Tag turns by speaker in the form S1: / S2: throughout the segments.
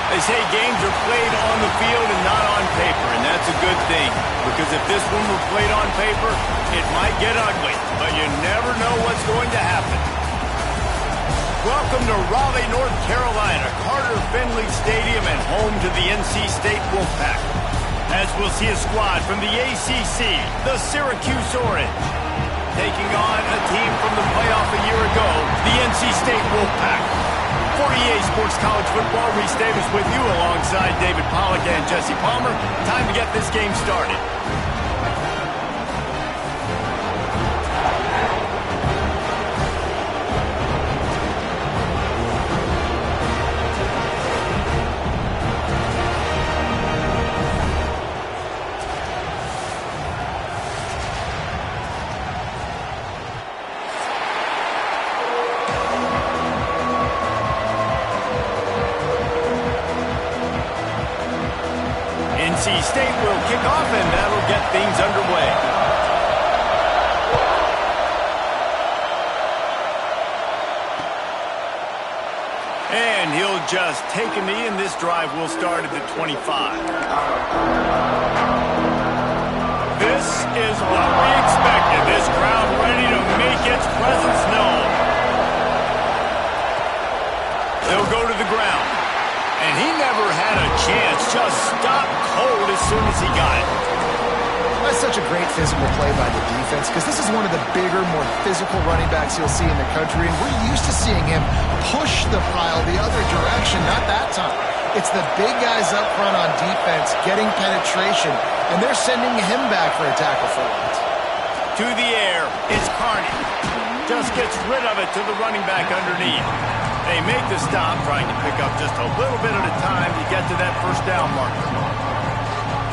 S1: They say games are played on the field and not on paper, and that's a good thing. Because if this one were played on paper, it might get ugly. But you never know what's going to happen. Welcome to Raleigh, North Carolina, Carter Finley Stadium, and home to the NC State Wolfpack. As we'll see a squad from the ACC, the Syracuse Orange, taking on a team from the playoff a year ago, the NC State Wolfpack. For EA Sports College Football, Reese Davis with you alongside David Pollack and Jesse Palmer. Time to get this game started. NC State will kick off, and that'll get things underway. And he'll just take a knee, and this drive will start at the 25. This is what we expected. This crowd ready to make its presence known. They'll go to the ground. And he never had a chance, just stopped cold as soon as he got it.
S2: That's such a great physical play by the defense because this is one of the bigger, more physical running backs you'll see in the country, and we're used to seeing him push the pile the other direction, not that time. It's the big guys up front on defense getting penetration, and they're sending him back for a tackle for once.
S1: To the air, it's Carney. Just gets rid of it to the running back underneath. They make the stop, trying to pick up just a little bit at a time to get to that first down marker.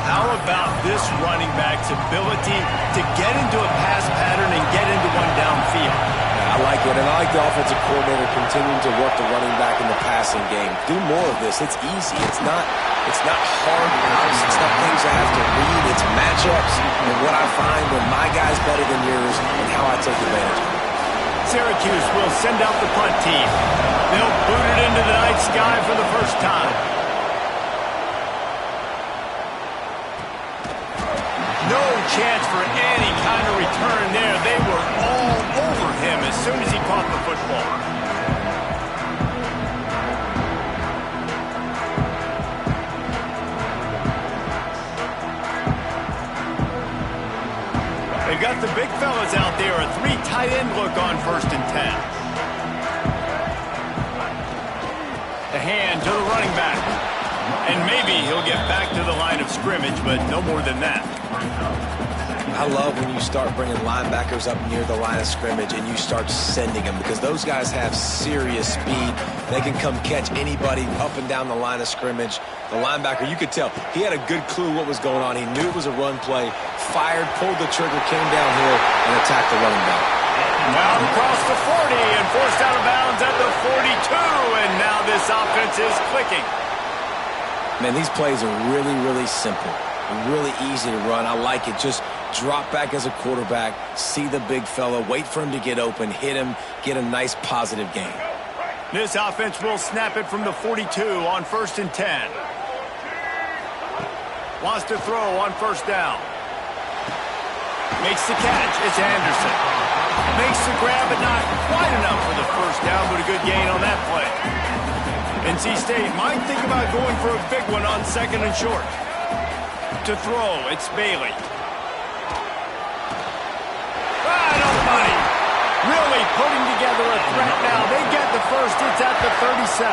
S1: How about this running back's ability to get into a pass pattern and get into one downfield?
S3: I like it, and I like the offensive coordinator continuing to work the running back in the passing game. Do more of this. It's easy. It's not hard routes. It's not things I have to read. It's matchups and what I find when my guy's better than yours and how I take advantage of it.
S1: Syracuse will send out the punt team. They'll boot it into the night sky for the first time. No chance for any kind of return there. They were all over him as soon as he caught the football. They've got the big fellas out there, a 3 tight end look on 1st and 10. The hand to the running back. And maybe he'll get back to the line of scrimmage, but no more than that.
S3: I love when you start bringing linebackers up near the line of scrimmage and you start sending them because those guys have serious speed. They can come catch anybody up and down the line of scrimmage. The linebacker, you could tell, he had a good clue what was going on. He knew it was a run play, fired, pulled the trigger, came downhill, and attacked the running back.
S1: Now across the 40 and forced out of bounds at the 42, and now this offense is clicking.
S3: Man, these plays are really, really simple and really easy to run. I like it. Just drop back as a quarterback, see the big fella, wait for him to get open, hit him, get a nice positive gain.
S1: This offense will snap it from the 42 on 1st and 10. Wants to throw on 1st down. Makes the catch. It's Anderson. Makes the grab, but not quite enough for the 1st down, but a good gain on that play. NC State might think about going for a big one on 2nd and short. To throw, it's Bailey. Right on the money. Really putting together a threat now. They get the 1st. It's at the 37.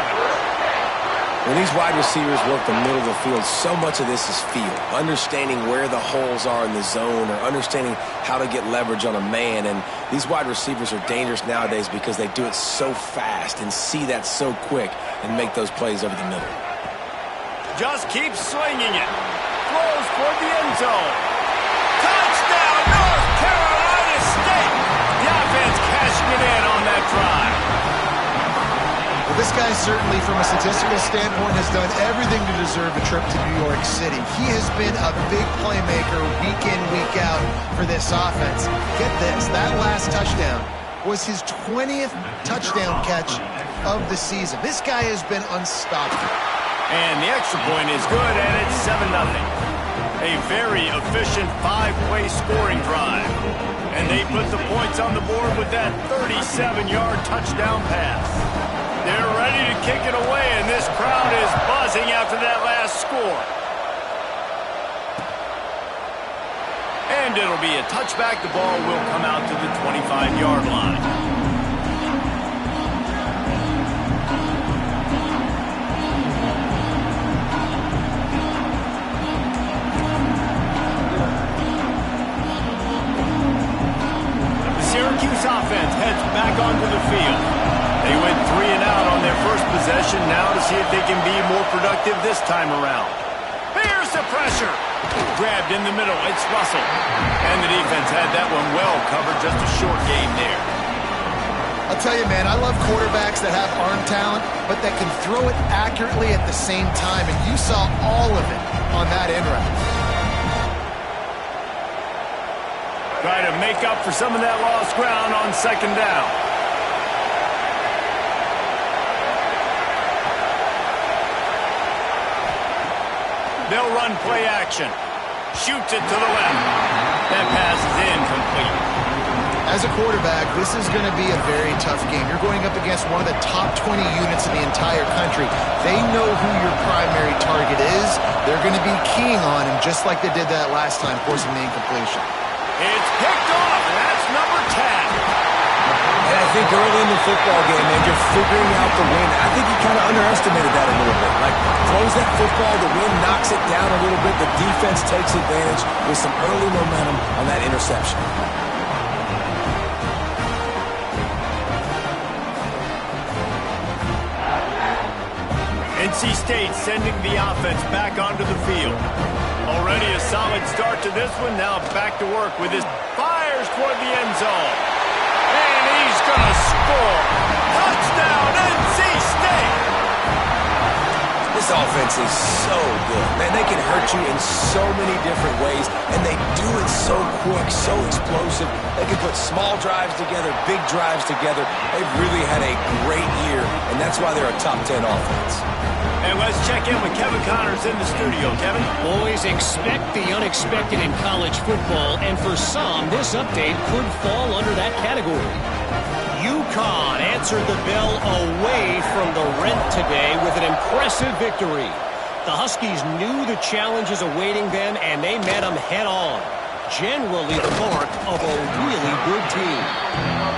S3: When these wide receivers work the middle of the field, so much of this is feel. Understanding where the holes are in the zone or understanding how to get leverage on a man. And these wide receivers are dangerous nowadays because they do it so fast and see that so quick and make those plays over the middle.
S1: Just keep swinging it. Throws toward the end zone. Touchdown, North Carolina State. The offense cashing it in on that drive.
S2: Well, this guy certainly, from a statistical standpoint, has done everything to deserve a trip to New York City. He has been a big playmaker week in, week out for this offense. Get this, that last touchdown was his 20th touchdown catch of the season. This guy has been unstoppable.
S1: And the extra point is good, and it's 7-0. A very efficient 5-play scoring drive. And they put the points on the board with that 37-yard touchdown pass. They're ready to kick it away, and this crowd is buzzing after that last score. And it'll be a touchback. The ball will come out to the 25-yard line. The Syracuse offense heads back onto the field. They went 3 and out on their first possession, now to see if they can be more productive this time around. Here's the pressure. Grabbed in the middle, it's Russell. And the defense had that one well covered, just a short gain there.
S2: I'll tell you, man, I love quarterbacks that have arm talent, but that can throw it accurately at the same time, and you saw all of it on that end route.
S1: Try to make up for some of that lost ground on second down. They'll run play action. Shoots it to the left. That pass is incomplete.
S2: As a quarterback, this is going to be a very tough game. You're going up against one of the top 20 units in the entire country. They know who your primary target is. They're going to be keying on him, just like they did that last time, forcing the incompletion.
S1: It's picked off, and that's number 10.
S3: And I think early in the football game, man, you're figuring out the wind. I think he kind of underestimated that a little bit. Like, throws that football, the wind knocks it down a little bit. The defense takes advantage with some early momentum on that interception.
S1: NC State sending the offense back onto the field. Already a solid start to this one. Now back to work with his fires toward the end zone. And he's going to score. Touchdown, NC State!
S3: This offense is so good. Man, they can hurt you in so many different ways, and they do it so quick, so explosive. They can put small drives together, big drives together. They've really had a great year, and that's why they're a top 10 offense.
S1: And let's check in with Kevin Connors in the studio. Kevin?
S4: Boys, expect the unexpected in college football, and for some, this update could fall under that category. UConn answered the bell away from the Rent today with an impressive victory. The Huskies knew the challenges awaiting them, and they met them head-on. Generally the mark of a really good team.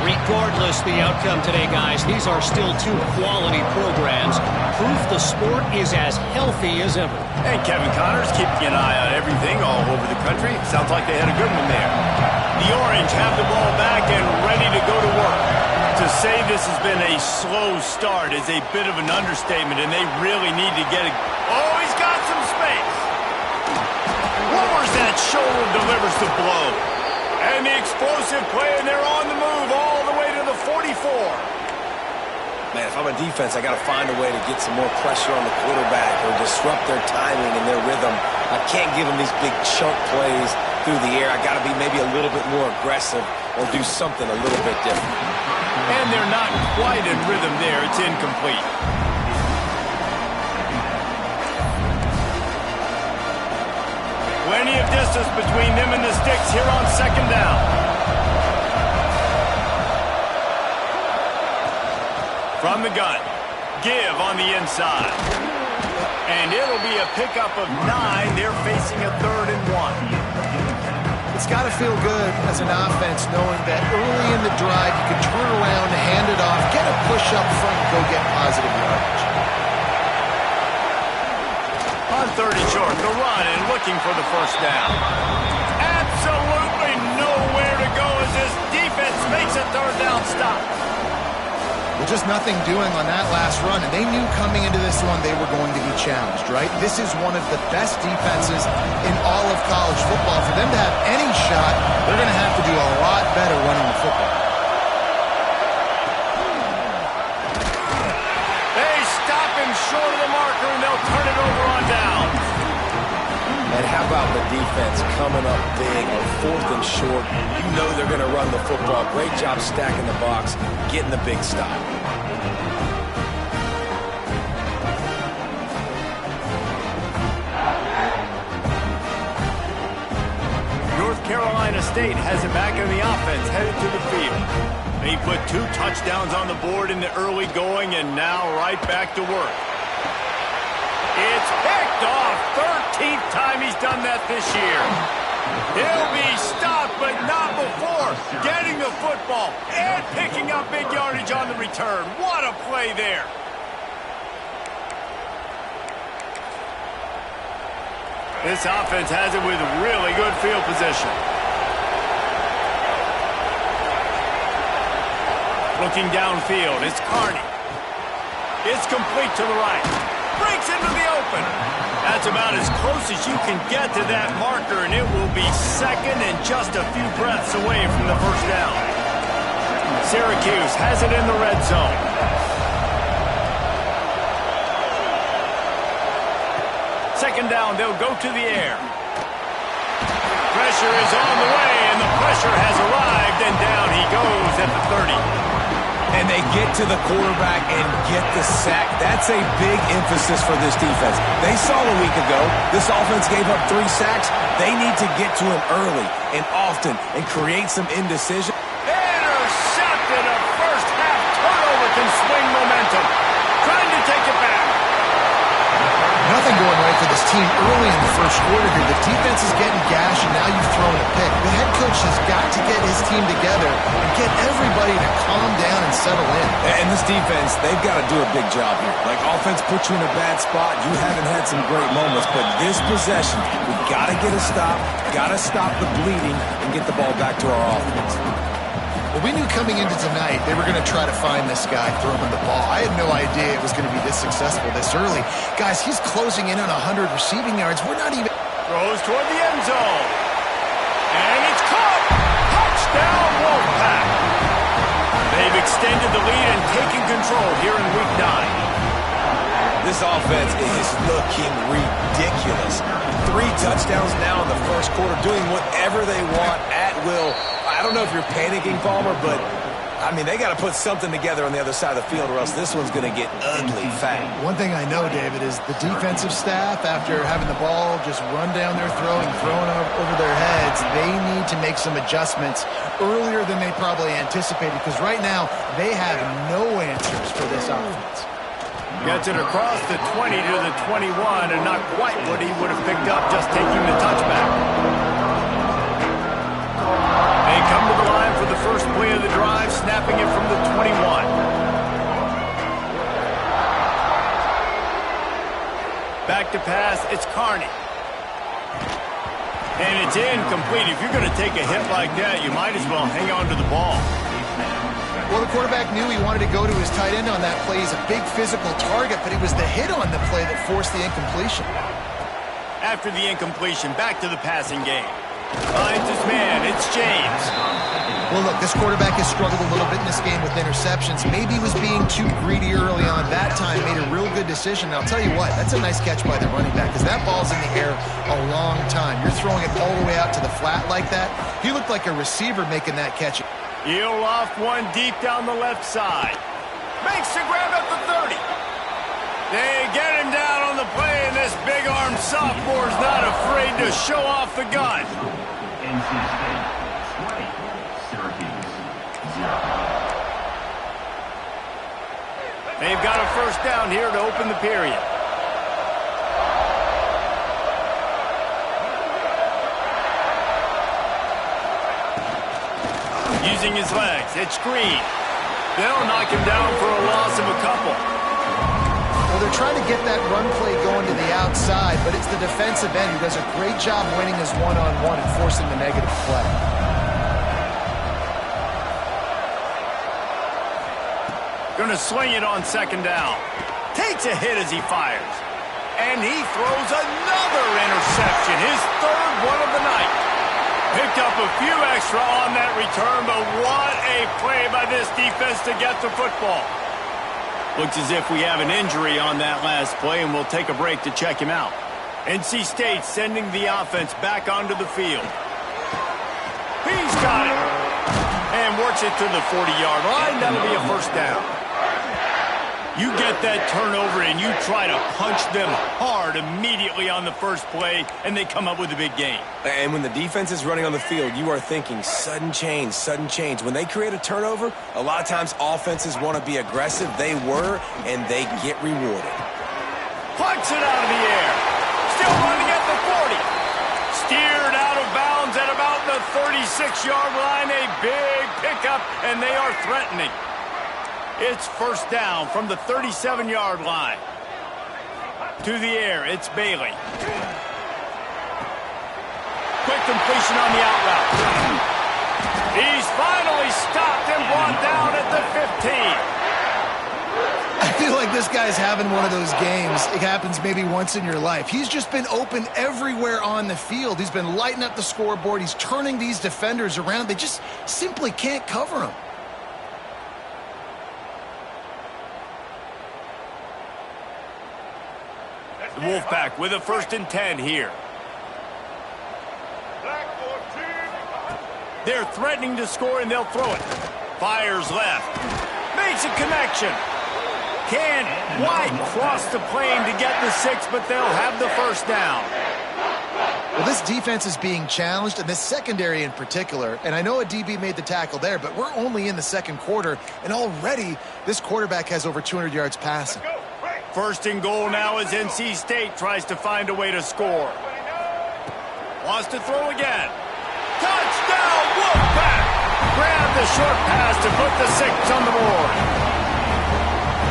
S4: Regardless the outcome today, guys, these are still two quality programs. Proof the sport is as healthy as ever.
S1: And Kevin Connors keeping an eye on everything all over the country. Sounds like they had a good one there. The Orange have the ball back and ready to go to work. To say this has been a slow start is a bit of an understatement, and they really need to get it. Oh, he's got some space. Lowers that shoulder, delivers the blow. And the explosive play, and they're on the move all the way to the 44.
S3: Man, if I'm a defense, I got to find a way to get some more pressure on the quarterback or disrupt their timing and their rhythm. I can't give them these big chunk plays through the air. I got to be maybe a little bit more aggressive or do something a little bit different.
S1: And they're not quite in rhythm there. It's incomplete. Plenty of distance between them and the sticks here on second down. From the gun, give on the inside. And it'll be a pickup of 9. They're facing a 3rd and 1.
S2: It's got to feel good as an offense knowing that early in the drive you can turn around, hand it off, get a push up front, and go get positive yardage.
S1: On 3rd and short, the run and looking for the first down. Absolutely nowhere to go as this defense makes a 3rd down stop.
S2: Well, just nothing doing on that last run, and they knew coming into this one they were going to be challenged, right? This is one of the best defenses in all of college football. For them to have any shot, they're going to have to do a lot better running the football.
S1: They stop him short of the marker, and they'll turn it over on down.
S3: And how about the defense coming up big on 4th and short? You know they're going to run the football. Great job stacking the box, getting the big stop.
S1: Carolina State has it back in the offense, headed to the field. They put 2 touchdowns on the board in the early going, and now right back to work. It's picked off. 13th time he's done that this year. He'll be stopped, but not before getting the football and picking up big yardage on the return. What a play there. This offense has it with really good field position. Looking downfield, it's Carney. It's complete to the right. Breaks into the open. That's about as close as you can get to that marker, and it will be second and just a few breaths away from the first down. Syracuse has it in the red zone. Second down, they'll go to the air. Pressure is on the way, and the pressure has arrived, and down he goes at the 30.
S3: And they get to the quarterback and get the sack. That's a big emphasis for this defense. They saw a week ago this offense gave up 3 sacks. They need to get to him early and often and create some indecision.
S1: Intercepted. A first half turnover can swing momentum. Trying to take it back.
S2: Nothing going right for this team early in the first quarter here. The defense is getting gashed, and now you've thrown a pick. The head coach has got to get his team together and get everybody to calm down and settle in.
S3: And this defense, they've got to do a big job here. Like, offense puts you in a bad spot. You haven't had some great moments, but this possession, we've got to get a stop, got to stop the bleeding, and get the ball back to our offense.
S2: Well, we knew coming into tonight they were going to try to find this guy, throw him the ball. I had no idea it was going to be this successful this early. Guys, he's closing in on 100 receiving yards. We're not even...
S1: Throws toward the end zone. And it's caught. Touchdown, Wolfpack. They've extended the lead and taken control here in Week 9.
S3: This offense is looking ridiculous. 3 touchdowns now in the first quarter, doing whatever they want at will. I don't know if you're panicking, Palmer, but, I mean, they got to put something together on the other side of the field or else this one's going to get ugly fast.
S2: One thing I know, David, is the defensive staff, after having the ball just run down their throat and thrown over their heads, they need to make some adjustments earlier than they probably anticipated, because right now they have no answers for this offense.
S1: Gets it across the 20 to the 21, and not quite what he would have picked up just taking the touchback. They come to the line for the first play of the drive, snapping it from the 21. Back to pass, it's Carney. And it's incomplete. If you're going to take a hit like that, you might as well hang on to the ball.
S2: Well, the quarterback knew he wanted to go to his tight end on that play. He's a big physical target, but it was the hit on the play that forced the incompletion.
S1: After the incompletion, back to the passing game. Finds his man, it's James.
S2: Well, look, this quarterback has struggled a little bit in this game with interceptions. Maybe he was being too greedy early on. That time made a real good decision. And I'll tell you what, that's a nice catch by the running back, because that ball's in the air a long time. You're throwing it all the way out to the flat like that. He looked like a receiver making that catch.
S1: He'll off one deep down the left side. Makes the grab at the 30. They get him down on the play, and this big-armed sophomore's not afraid to show off the gun. They've got a first down here to open the period. Using his legs, it's Green. They'll knock him down for a loss of a couple.
S2: Well, they're trying to get that run play going to the outside, but it's the defensive end who does a great job winning his one-on-one and forcing the negative play.
S1: Going to swing it on second down. Takes a hit as he fires. And he throws another interception, his third one of the night. Picked up a few extra on that return, but what a play by this defense to get the football. Looks as if we have an injury on that last play, and we'll take a break to check him out. NC State sending the offense back onto the field. He's got it. And works it to the 40-yard line. That'll be a first down. You get that turnover and you try to punch them hard immediately on the first play, and they come up with a big gain.
S3: And when the defense is running on the field, you are thinking sudden change, sudden change. When they create a turnover, a lot of times offenses want to be aggressive. They were, and they get rewarded.
S1: Punch it out of the air. Still running at the 40. Steered out of bounds at about the 36-yard line. A big pickup, and they are threatening. It's first down from the 37-yard line. To the air, it's Bailey. Quick completion on the out route. He's finally stopped and brought down at the 15.
S2: I feel like this guy's having one of those games. It happens maybe once in your life. He's just been open everywhere on the field. He's been lighting up the scoreboard. He's turning these defenders around. They just simply can't cover him.
S1: The Wolfpack with a 1st and 10 here. They're threatening to score, and they'll throw it. Fires left. Makes a connection. Can't quite cross the plane to get the 6, but they'll have the first down.
S2: Well, this defense is being challenged, and this secondary in particular. And I know a DB made the tackle there, but we're only in the second quarter, and already this quarterback has over 200 yards passing.
S1: 1st and goal now as NC State tries to find a way to score. Wants to throw again. Touchdown, Wolfpack! Grab the short pass to put the 6 on the board.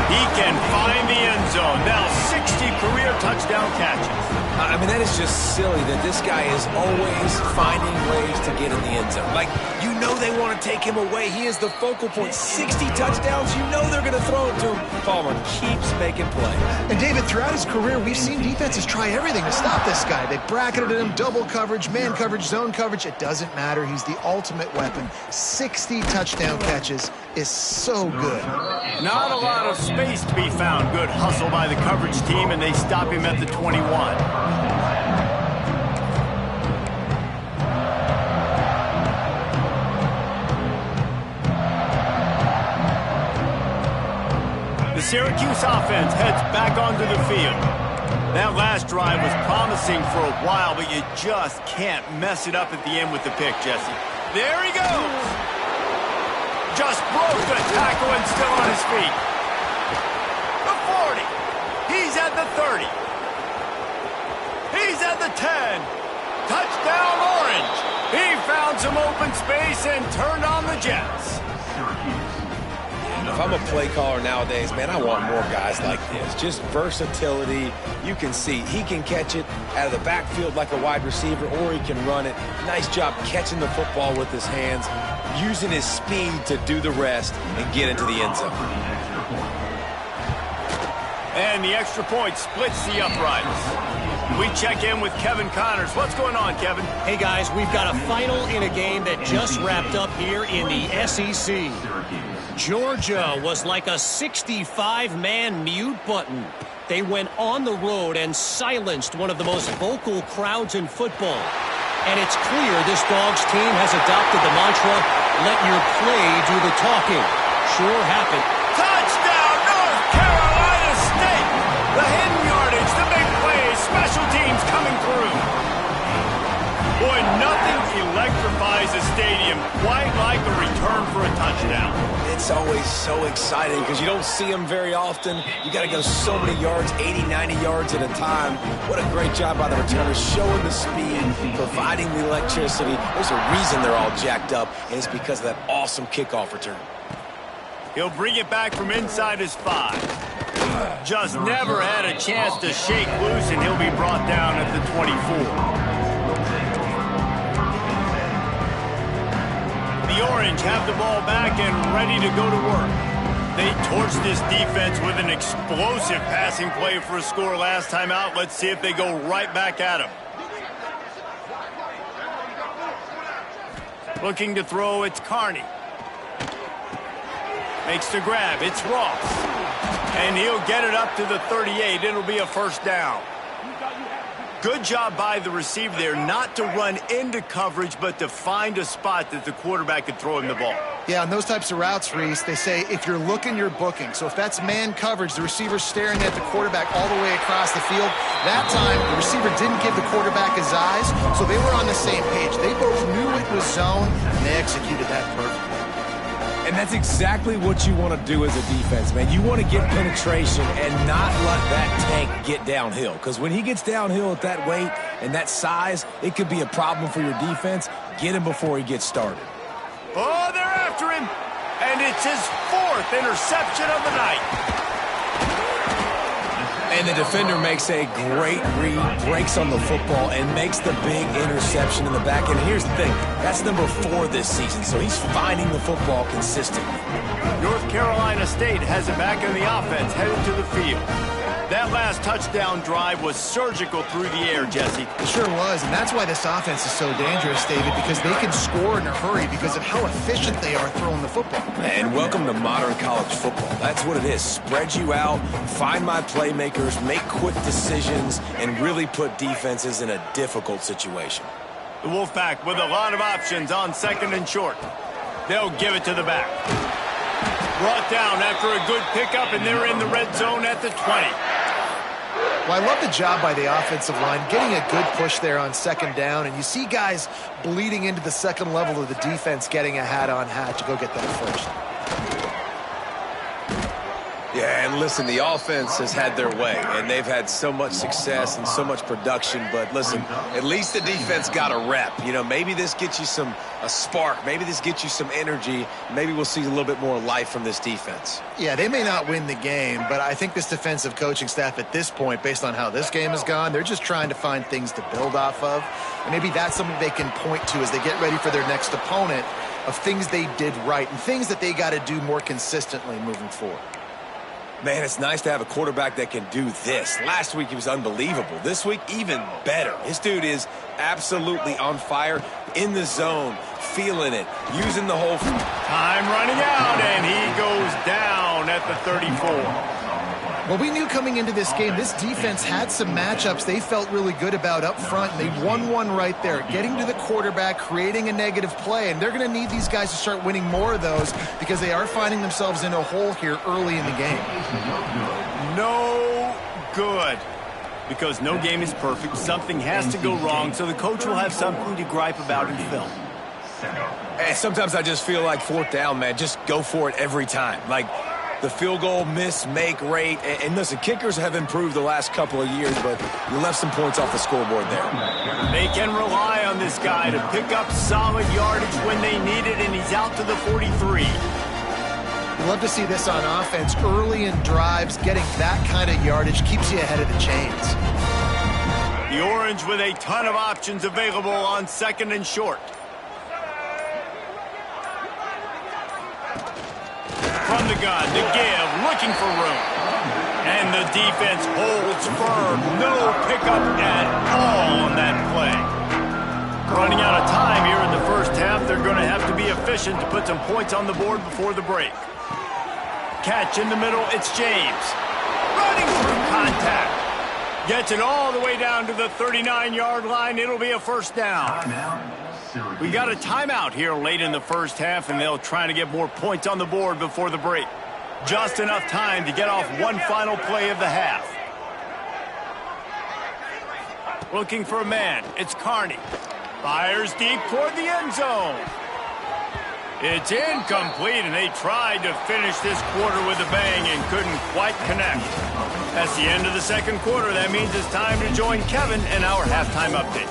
S1: He can find the end zone. Now 60 career touchdown catches.
S3: I mean, that is just silly that this guy is always finding ways to get in the end zone. Like, you know they want to take him away. He is the focal point. 60 touchdowns, you know they're going to throw it to him. Palmer keeps making plays.
S2: And, David, throughout his career, we've seen defenses try everything to stop this guy. They bracketed him, double coverage, man coverage, zone coverage. It doesn't matter. He's the ultimate weapon. 60 touchdown catches is so good.
S1: Not a lot of space to be found. Good hustle by the coverage team, and they stop him at the 21. The Syracuse offense heads back onto the field. That last drive was promising for a while, but you just can't mess it up at the end with the pick, Jesse. There he goes! Just broke the tackle and still on his feet. The 40. He's at the 30. He's at the 10. Touchdown, Orange. He found some open space and turned on the Jets.
S3: If I'm a play caller nowadays, man, I want more guys like this. Just versatility. You can see he can catch it out of the backfield like a wide receiver, or he can run it. Nice job catching the football with his hands, using his speed to do the rest and get into the end zone.
S1: And the extra point splits the uprights. We check in with Kevin Connors. What's going on, Kevin?
S4: Hey, guys, we've got a final in a game that just wrapped up here in the SEC. Georgia was like a 65-man mute button. They went on the road and silenced one of the most vocal crowds in football. And it's clear this Dogs team has adopted the mantra, let your play do the talking. Sure happened.
S1: Touchdown, North Carolina State! The hidden yardage, the big plays, special teams coming through. Boy, nothing electrifies a stadium quite like a return for a touchdown.
S3: It's always so exciting because you don't see them very often. You got to go so many yards, 80, 90 yards at a time. What a great job by the returners, showing the speed, providing the electricity. There's a reason they're all jacked up, and it's because of that awesome kickoff return.
S1: He'll bring it back from inside his 5. Just never had a chance to shake loose, and he'll be brought down at the 24. The Orange have the ball back and ready to go to work. They torched this defense with an explosive passing play for a score last time out. Let's see if they go right back at him. Looking to throw, it's Carney. Makes the grab, it's Ross. And he'll get it up to the 38. It'll be a first down. Good job by the receiver there not to run into coverage, but to find a spot that the quarterback could throw him the ball.
S2: Yeah, on those types of routes, Reese, they say if you're looking, you're booking. So if that's man coverage, the receiver's staring at the quarterback all the way across the field. That time, the receiver didn't give the quarterback his eyes, so they were on the same page. They both knew it was zone, and they executed that perfectly.
S3: And that's exactly what you want to do as a defense, man. You want to get penetration and not let that tank get downhill. Because when he gets downhill at that weight and that size, it could be a problem for your defense. Get him before he gets started.
S1: Oh, they're after him. And it's his 4th interception of the night.
S3: And the defender makes a great read, breaks on the football, and makes the big interception in the back end. Here's the thing. That's number 4 this season, so he's finding the football consistently.
S1: North Carolina State has it back in the offense, headed to the field. That last touchdown drive was surgical through the air, Jesse.
S2: It sure was, and that's why this offense is so dangerous, David, because they can score in a hurry because of how efficient they are throwing the football.
S3: And welcome to modern college football. That's what it is. Spread you out, find my playmakers, make quick decisions, and really put defenses in a difficult situation.
S1: The Wolfpack with a lot of options on 2nd and short. They'll give it to the back. Brought down after a good pickup, and they're in the red zone at the 20.
S2: Well, I love the job by the offensive line, getting a good push there on 2nd down, and you see guys bleeding into the second level of the defense getting a hat-on-hat to go get that first.
S3: Yeah, and listen, the offense has had their way, and they've had so much success and so much production. But listen, at least the defense got a rep. You know, maybe this gets you a spark. Maybe this gets you some energy. Maybe we'll see a little bit more life from this defense.
S2: Yeah, they may not win the game, but I think this defensive coaching staff at this point, based on how this game has gone, they're just trying to find things to build off of. And maybe that's something they can point to as they get ready for their next opponent of things they did right and things that they got to do more consistently moving forward.
S3: Man, it's nice to have a quarterback that can do this. Last week, he was unbelievable. This week, even better. This dude is absolutely on fire, in the zone, feeling it, using the whole...
S1: Time running out, and he goes down at the 34.
S2: Well, we knew coming into this game, this defense had some matchups they felt really good about up front, and they won one right there, getting to the quarterback, creating a negative play, and they're going to need these guys to start winning more of those because they are finding themselves in a hole here early in the game.
S1: No good. Because no game is perfect, something has to go wrong, so the coach will have something to gripe about in film.
S3: And sometimes I just feel like 4th down, man, just go for it every time. Like, the field goal miss-make rate. And listen, kickers have improved the last couple of years, but you left some points off the scoreboard there.
S1: They can rely on this guy to pick up solid yardage when they need it, and he's out to the 43.
S2: You love to see this on offense. Early in drives, getting that kind of yardage keeps you ahead of the chains.
S1: The Orange with a ton of options available on 2nd and short. From the gun to give, looking for room. And the defense holds firm. No pickup at all on that play. Running out of time here in the first half. They're going to have to be efficient to put some points on the board before the break. Catch in the middle, it's James. Running through contact. Gets it all the way down to the 39-yard line. It'll be a first down. We got a timeout here late in the first half, and they'll try to get more points on the board before the break. Just enough time to get off one final play of the half. Looking for a man. It's Carney. Fires deep toward the end zone. It's incomplete, and they tried to finish this quarter with a bang and couldn't quite connect. That's the end of the second quarter. That means it's time to join Kevin in our halftime update.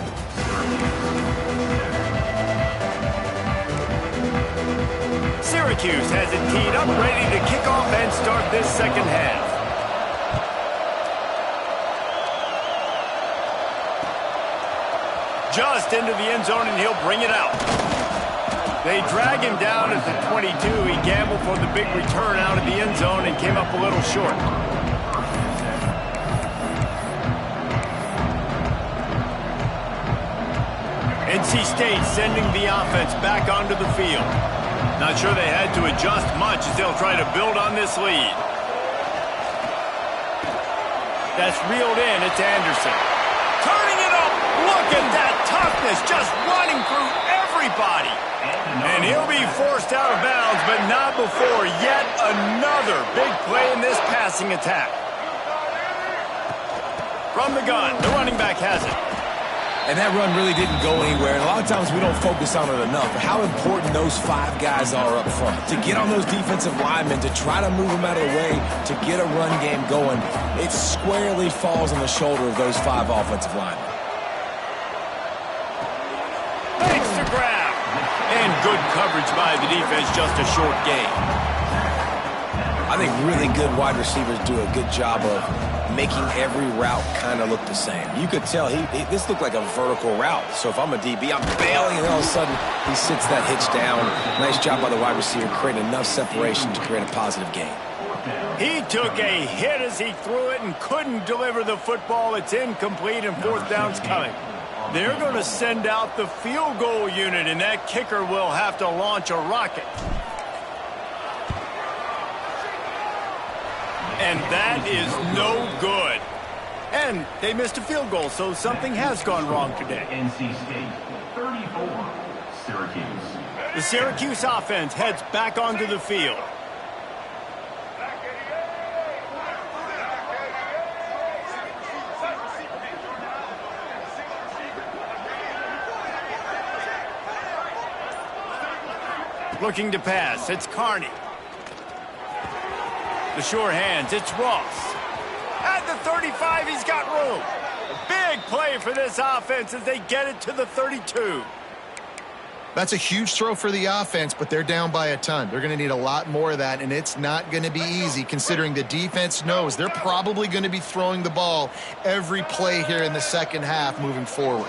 S1: Syracuse has it teed up, ready to kick off and start this second half. Just into the end zone, and he'll bring it out. They drag him down at the 22. He gambled for the big return out of the end zone and came up a little short. NC State sending the offense back onto the field. Not sure they had to adjust much as they'll try to build on this lead. That's reeled in. It's Anderson. turning it up. Look at that toughness, just running through everybody. And he'll be forced out of bounds, but not before yet another big play in this passing attack. From the gun, the running back has it.
S3: And that run really didn't go anywhere. And a lot of times we don't focus on it enough. But how important those 5 guys are up front. To get on those defensive linemen, to try to move them out of the way, to get a run game going, it squarely falls on the shoulder of those 5 offensive linemen.
S1: Makes the grab. And good coverage by the defense, just a short gain.
S3: I think really good wide receivers do a good job of making every route kind of look the same. You could tell this looked like a vertical route. So if I'm a DB, I'm bailing, and all of a sudden he sits that hitch down. Nice job by the wide receiver, creating enough separation to create a positive gain.
S1: He took a hit as he threw it and couldn't deliver the football. It's incomplete, and 4th down's coming. They're going to send out the field goal unit, and that kicker will have to launch a rocket. And that is no good. And they missed a field goal, so something has gone wrong today.
S5: NC State, 34, Syracuse.
S1: The Syracuse offense heads back onto the field. Looking to pass, it's Carney. The sure hands, it's Ross. At the 35, he's got room. Big play for this offense as they get it to the 32.
S2: That's a huge throw for the offense, but they're down by a ton. They're going to need a lot more of that, and it's not going to be easy considering the defense knows they're probably going to be throwing the ball every play here in the second half moving forward.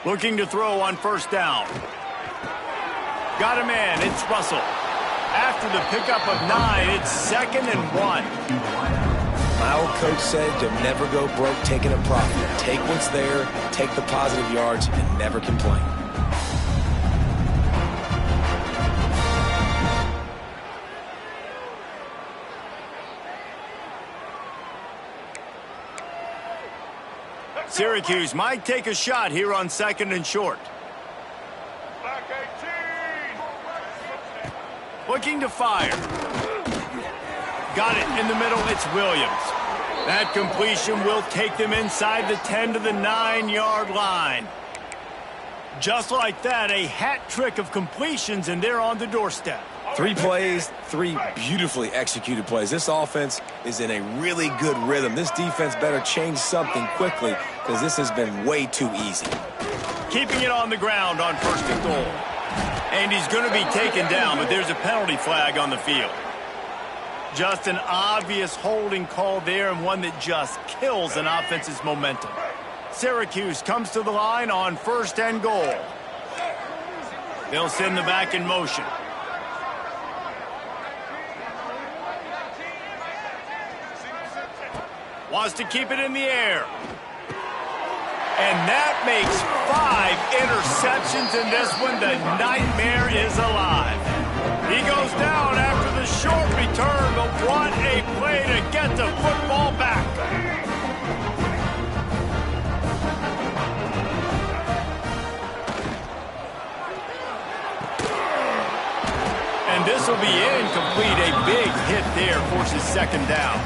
S1: Looking to throw on 1st down. Got a man, it's Russell. After the pickup of 9, it's 2nd and 1.
S3: My old coach said you'll never go broke taking a profit. Take what's there, take the positive yards, and never complain.
S1: Syracuse might take a shot here on 2nd and short. Looking to fire. Got it in the middle, it's Williams. That completion will take them inside the 10 to the 9-yard line. Just like that, a hat trick of completions, and they're on the doorstep.
S3: 3 plays, 3 beautifully executed plays. This offense is in a really good rhythm. This defense better change something quickly because this has been way too easy.
S1: Keeping it on the ground on 1st and goal. And he's going to be taken down, but there's a penalty flag on the field. Just an obvious holding call there, and one that just kills an offense's momentum. Syracuse comes to the line on 1st and goal. They'll send the back in motion. Wants to keep it in the air. And that makes 5 interceptions in this one. The nightmare is alive. He goes down after the short return, but what a play to get the football back. And this will be incomplete. A big hit there forces 2nd down.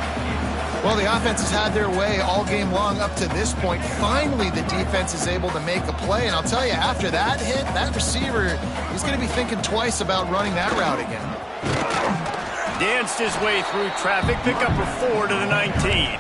S2: Well, the offense has had their way all game long up to this point. Finally, the defense is able to make a play. And I'll tell you, after that hit, that receiver, he's going to be thinking twice about running that route again.
S1: Danced his way through traffic, pick up a 4 to the 19.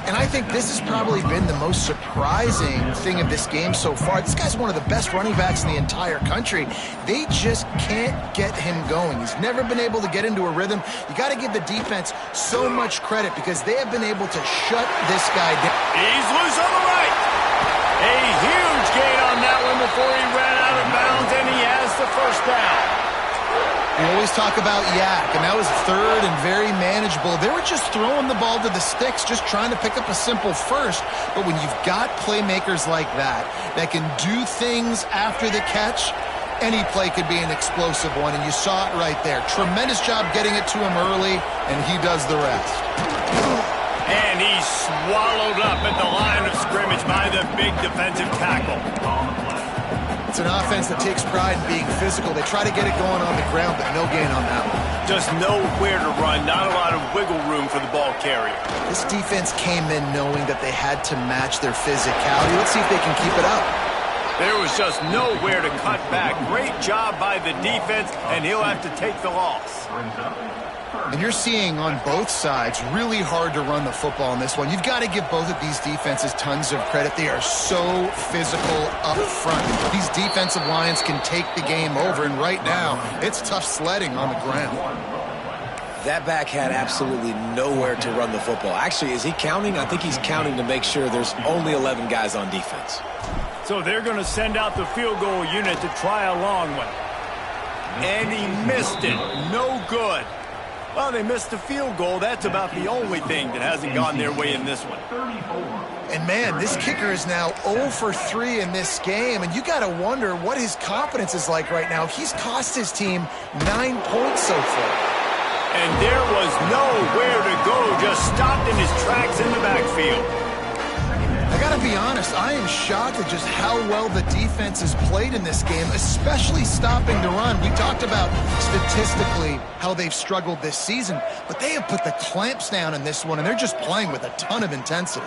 S2: And I think this has probably been the most surprising thing of this game so far. This guy's one of the best running backs in the entire country. They just can't get him going. He's never been able to get into a rhythm. You got to give the defense so much credit because they have been able to shut this guy down.
S1: He's loose on the right. A huge gain on that one before he ran out of bounds, and he has the 1st down.
S2: We always talk about yak, and that was 3rd and very manageable. They were just throwing the ball to the sticks, just trying to pick up a simple 1st. But when you've got playmakers like that can do things after the catch, any play could be an explosive one, and you saw it right there. Tremendous job getting it to him early, and he does the rest.
S1: And he's swallowed up at the line of scrimmage by the big defensive tackle.
S2: It's an offense that takes pride in being physical. They try to get it going on the ground, but no gain on that one.
S1: Just nowhere to run, not a lot of wiggle room for the ball carrier.
S2: This defense came in knowing that they had to match their physicality. Let's see if they can keep it up.
S1: There was just nowhere to cut back. Great job by the defense, and he'll have to take the loss.
S2: And you're seeing on both sides really hard to run the football in this one. You've got to give both of these defenses tons of credit. They are so physical up front. These defensive lines can take the game over, and right now, it's tough sledding on the ground.
S3: That back had absolutely nowhere to run the football. Actually, is he counting? I think he's counting to make sure there's only 11 guys on defense.
S1: So they're going to send out the field goal unit to try a long one. And he missed it. No good. Well, they missed the field goal. That's about the only thing that hasn't gone their way in this one.
S2: And, man, this kicker is now 0 for 3 in this game, and you got to wonder what his confidence is like right now. He's cost his team 9 points so far.
S1: And there was nowhere to go, just stopped in his tracks in the backfield.
S2: I got to be honest, I am shocked at just how well the defense has played in this game, especially stopping the run. We talked about statistically how they've struggled this season, but they have put the clamps down in this one, and they're just playing with a ton of intensity.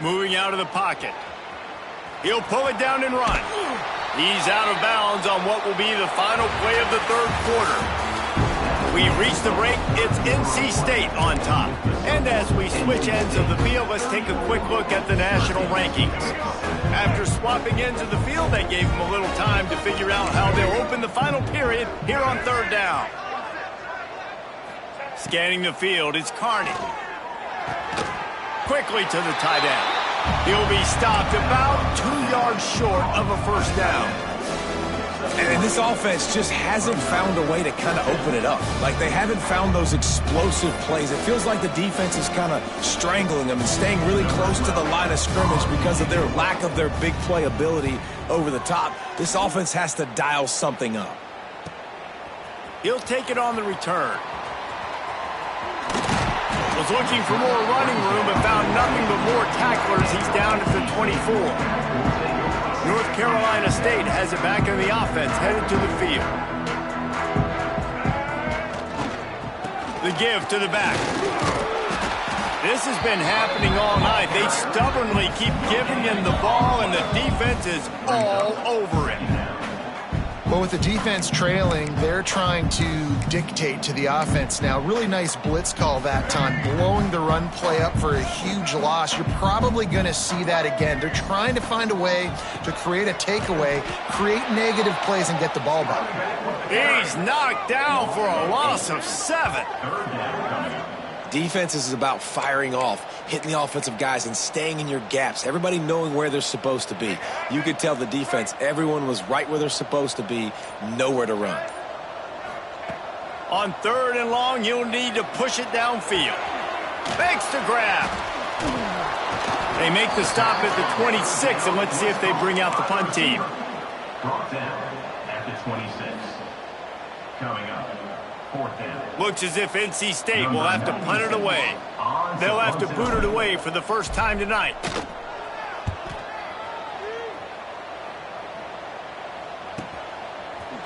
S1: Moving out of the pocket. He'll pull it down and run. He's out of bounds on what will be the final play of the third quarter. We've reached the break. It's NC State on top. And as we switch ends of the field, let's take a quick look at the national rankings. After swapping ends of the field, that gave them a little time to figure out how they'll open the final period here on third down. Scanning the field, it's Carney. Quickly to the tight end. He'll be stopped about 2 yards short of a first down.
S3: And this offense just hasn't found a way to kind of open it up. Like, they haven't found those explosive plays. It feels like the defense is kind of strangling them and staying really close to the line of scrimmage because of their lack of their big play ability over the top. This offense has to dial something up.
S1: He'll take it on the return. Was looking for more running room but found nothing but more tacklers. He's down at the 24. North Carolina State has it back in the offense, headed to the field. The give to the back. This has been happening all night. They stubbornly keep giving him the ball, and the defense is all over it.
S2: Well, with the defense trailing, they're trying to dictate to the offense now. Really nice blitz call that time, blowing the run play up for a huge loss. You're probably going to see that again. They're trying to find a way to create a takeaway, create negative plays, and get the ball back.
S1: He's knocked down for a loss of 7.
S3: Defense is about firing off, hitting the offensive guys, and staying in your gaps. Everybody knowing where they're supposed to be. You could tell the defense, everyone was right where they're supposed to be, nowhere to run.
S1: On third and long, you'll need to push it downfield. Makes the grab. They make the stop at the 26, and let's see if they bring out the punt team.
S5: Brought down at the 26. Coming up, fourth down.
S1: Looks as if NC State will have to punt it away. They'll have to boot it away for the first time tonight.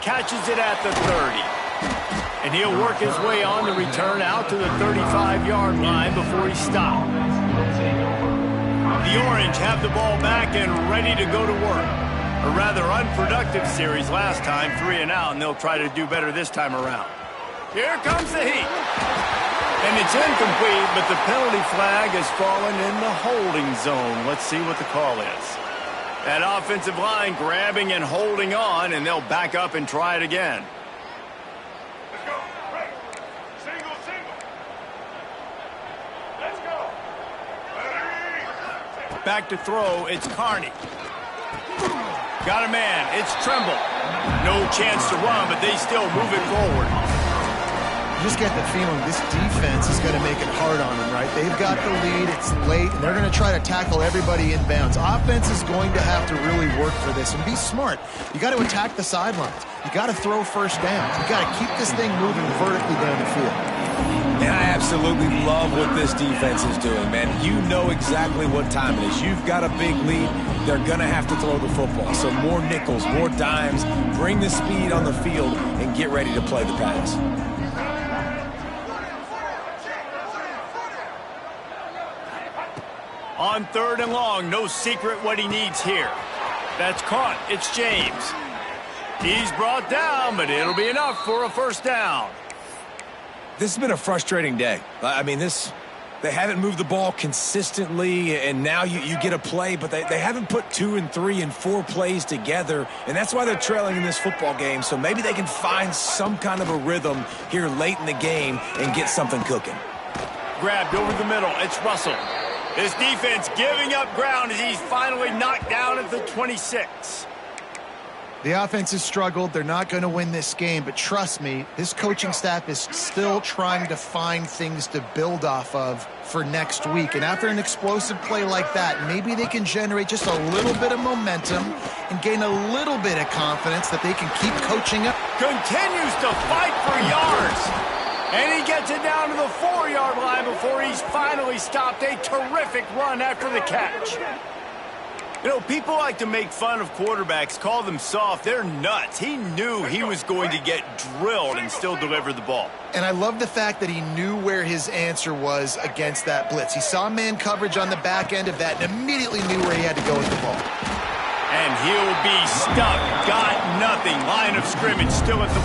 S1: Catches it at the 30. And he'll work his way on the return out to the 35-yard line before he's stopped. The Orange have the ball back and ready to go to work. A rather unproductive series last time, 3 and out, and they'll try to do better this time around. Here comes the heat. And it's incomplete, but the penalty flag has fallen in the holding zone. Let's see what the call is. That offensive line grabbing and holding on, and they'll back up and try it again.
S6: Let's go. Right. Single, single. Let's go. Ready.
S1: Back to throw, it's Carney. Got a man, it's Tremble. No chance to run, but they still move it forward.
S2: just get the feeling this defense is going to make it hard on them, right? They've got the lead, it's late, and they're going to try to tackle everybody inbounds. Offense is going to have to really work for this and be smart. You got to attack the sidelines. You got to throw first down. You got to keep this thing moving vertically down the field.
S3: And I absolutely love what this defense is doing, man. You know exactly what time it is. You've got a big lead. They're going to have to throw the football. So more nickels, more dimes, bring the speed on the field, and get ready to play the pass.
S1: On 3rd and long, no secret what he needs here. That's caught. It's James. He's brought down, but it'll be enough for a first down.
S3: This has been a frustrating day. I mean, they haven't moved the ball consistently, and now you get a play, but they haven't put 2 and 3 and 4 plays together, and that's why they're trailing in this football game. So maybe they can find some kind of a rhythm here late in the game and get something cooking.
S1: Grabbed over the middle. It's Russell. His defense giving up ground as he's finally knocked down at the 26.
S2: The offense has struggled. They're not going to win this game, but trust me, this coaching staff is still trying to find things to build off of for next week. And after an explosive play like that, maybe they can generate just a little bit of momentum and gain a little bit of confidence that they can keep coaching up.
S1: Continues to fight for yards. And he gets it down to the 4-yard line before he's finally stopped. A terrific run after the catch. You know, people like to make fun of quarterbacks, call them soft. They're nuts. He knew he was going to get drilled and still deliver the ball.
S2: And I love the fact that he knew where his answer was against that blitz. He saw man coverage on the back end of that and immediately knew where he had to go with the ball.
S1: And he'll be stuck. Got nothing. Line of scrimmage still at the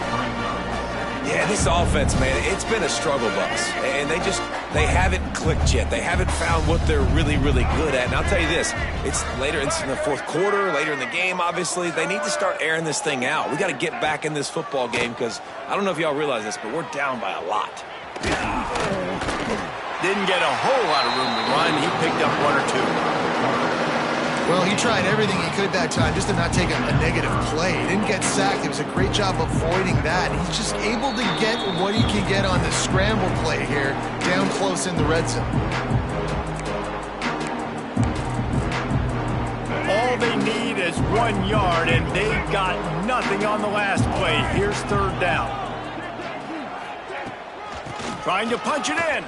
S1: 4.
S3: Yeah, this offense, man, it's been a struggle bus. And they haven't clicked yet. They haven't found what they're really, really good at. And I'll tell you this, it's later in the 4th quarter, later in the game, obviously. They need to start airing this thing out. We got to get back in this football game because I don't know if y'all realize this, but we're down by a lot.
S1: Didn't get a whole lot of room to run. He picked up 1 or 2.
S2: Well, he tried everything he could that time just to not take a negative play. He didn't get sacked. It was a great job avoiding that. He's just able to get what he can get on the scramble play here down close in the red zone.
S1: All they need is 1 yard, and they got nothing on the last play. Here's 3rd down. Trying to punch it in.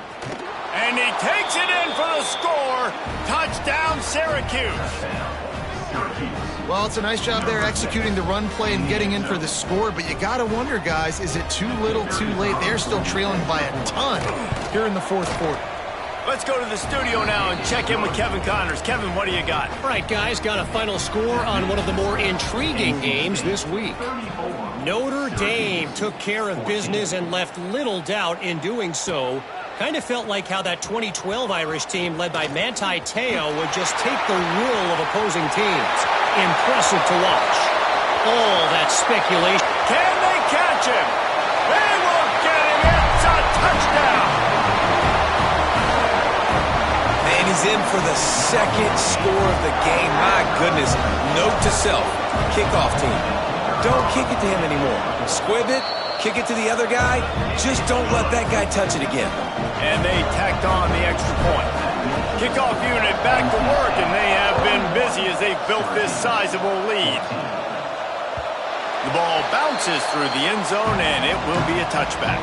S1: And he takes it in for the score. Touchdown, Syracuse.
S2: Well, it's a nice job there executing the run play and getting in for the score, but you got to wonder, guys, is it too little too late? They're still trailing by a ton here in the 4th quarter.
S1: Let's go to the studio now and check in with Kevin Connors. Kevin, what do you got?
S4: All right, guys, got a final score on one of the more intriguing games this week. Notre Dame took care of business and left little doubt in doing so. Kind of felt like how that 2012 Irish team led by Manti Te'o would just take the will of opposing teams. Impressive to watch. All that speculation.
S1: Can they catch him? They will get him. It's a touchdown.
S3: And he's in for the 2nd score of the game. My goodness. Note to self, kickoff team. Don't kick it to him anymore. Squib it. Kick it to the other guy. Just don't let that guy touch it again.
S1: And they tacked on the extra point. Kickoff unit back to work, and they have been busy as they've built this sizable lead. The ball bounces through the end zone, and it will be a touchback.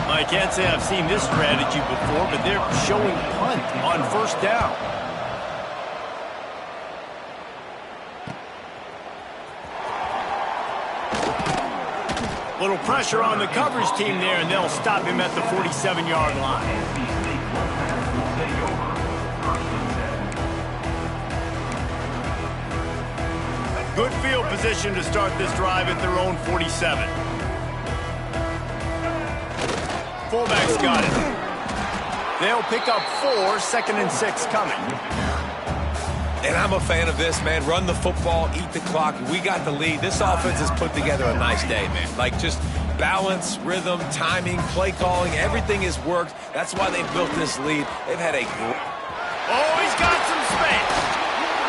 S1: I can't say I've seen this strategy before, but they're showing punt on 1st down. Little pressure on the coverage team there, and they'll stop him at the 47-yard line. Good field position to start this drive at their own 47. Fullback's got it. They'll pick up 4, 2nd and 6 coming.
S3: And I'm a fan of this, man. Run the football, eat the clock. We got the lead. This offense has put together a nice day, man. Like, just balance, rhythm, timing, play calling, everything has worked. That's why they built this lead. They've had a...
S1: Oh, he's got some space.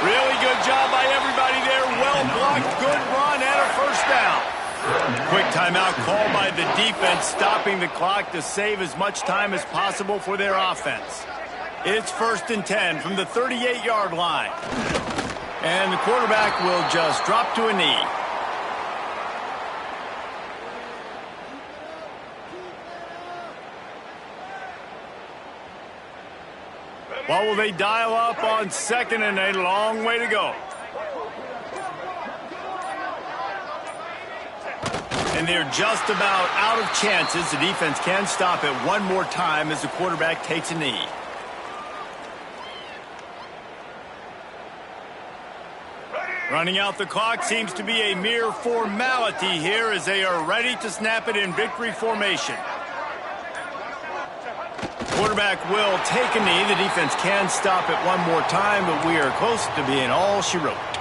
S1: Really good job by everybody there. Well blocked, good run, and a first down. Quick timeout called by the defense, stopping the clock to save as much time as possible for their offense. It's 1st and 10 from the 38-yard line. And the quarterback will just drop to a knee. What will they dial up on 2nd and a long way to go? And they're just about out of chances. The defense can stop it one more time as the quarterback takes a knee. Running out the clock seems to be a mere formality here as they are ready to snap it in victory formation. Quarterback will take a knee. The defense can stop it one more time, but we are close to being all she wrote.